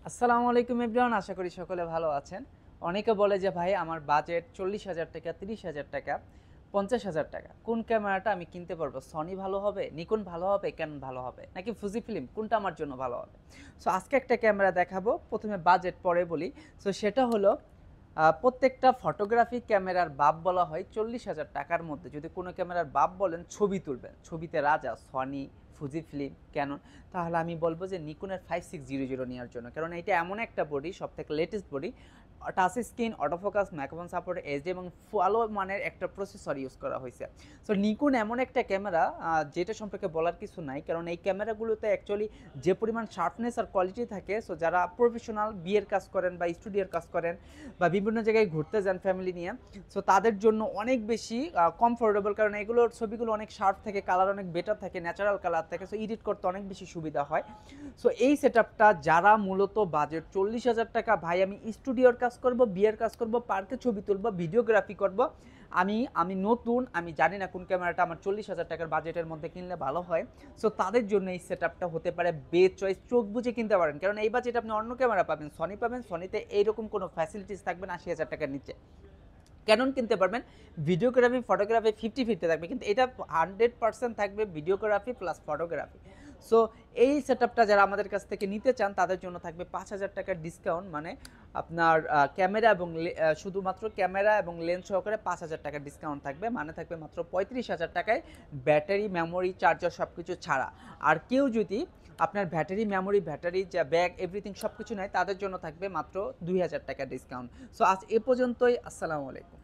আসসালামু আলাইকুম এভরিওয়ান, আশা করি সকলে ভালো আছেন। অনেকে বলে যে ভাই আমার বাজেট 40,000 টাকা, 30,000 টাকা, 50,000 টাকা, কোন ক্যামেরাটা আমি কিনতে পারবো? সনি ভালো হবে, নিকন ভালো হবে, ক্যানন ভালো হবে, নাকি ফুজি ফিল্ম, কোনটা আমার জন্য ভালো হবে? সো আজকে একটা ক্যামেরা দেখাবো। প্রথমে বাজেট পরে বলি। সো সেটা হলো প্রত্যেকটা ফটোগ্রাফি ক্যামেরার বাপ বলা হয় 40,000 টাকার মধ্যে। যদি কোনো ক্যামেরার বাপ বলেন, ছবি তুলবেন, ছবিতে রাজা, সনি, ফুজি ফিল্ম, ক্যানন, তাহলে আমি বলবো যে নিকনের 5600 নেওয়ার জন্য। কারণ এটা এমন একটা বডি, সব থেকে latest body, touch screen, autofocus, microphone support, HD এবং ভালো মানের একটা প্রসেসর ইউজ করা হয়েছে। সো নিকন এমন একটা ক্যামেরা যেটা সম্পর্কে বলার কিছু নাই, কারণ এই ক্যামেরাগুলোতে অ্যাকচুয়ালি যে পরিমাণ শার্পনেস আর কোয়ালিটি থাকে, সো যারা প্রফেশনাল বিয়ের কাজ করেন বা স্টুডিওর কাজ করেন বা বিভিন্ন জায়গায় ঘুরতে যান ফ্যামিলি নিয়ে, সো তাদের জন্য অনেক বেশি কমফোর্টেবল। কারণ এগুলোর ছবিগুলো অনেক শার্প থাকে, কালার অনেক বেটার থাকে, ন্যাচারাল কালার থাকে, সো এডিট করতে অনেক বেশি সুবিধা হয়। সো এই সেটআপটা যারা মূলত বাজেট 40,000 টাকা, ভাই আমি স্টুডিওর কাজ করব, বিয়ের কাজ করব, পার্কে ছবি তুলব, ভিডিওগ্রাফি করব, আমি আমি নতুন, আমি জানি না কোন ক্যামেরাটা আমার 40,000 টাকার বাজেটের মধ্যে কিনলে ভালো হয়, সো তাদের জন্য এই সেটআপটা হতে পারে বেস্ট চয়েস। চোখ বুঝে কিনতে পারেন, কারণ এই বাজেট আপনি অন্য ক্যামেরা পাবেন, সনি পাবেন, সনিতে এইরকম কোনো ফ্যাসিলিটিস থাকবে না 80,000 টাকার নিচে। ক্যানন কিনতে পারবেন, ভিডিওগ্রাফি ফটোগ্রাফি 50-50 থাকবে, কিন্তু এটা 100% থাকবে ভিডিওগ্রাফি প্লাস ফটোগ্রাফি। সো এই সেটআপটা যারা আমাদের কাছ থেকে নিতে চান তাদের জন্য থাকবে 5,000 টাকার ডিসকাউন্ট, মানে আপনার ক্যামেরা এবং শুধুমাত্র ক্যামেরা এবং লেন্স সহকারে 5,000 টাকার ডিসকাউন্ট থাকবে, মানে থাকবে মাত্র 35,000 টাকায়, ব্যাটারি, মেমোরি, চার্জার সব কিছু ছাড়া। আর কেউ যদি আপনার ব্যাটারি, মেমোরি, ব্যাটারি, যা ব্যাগ, এভরিথিং সব কিছু নেয়, তাদের জন্য থাকবে মাত্র 2,000 টাকা ডিসকাউন্ট। সো আজ এ পর্যন্তই। আসসালামু আলাইকুম।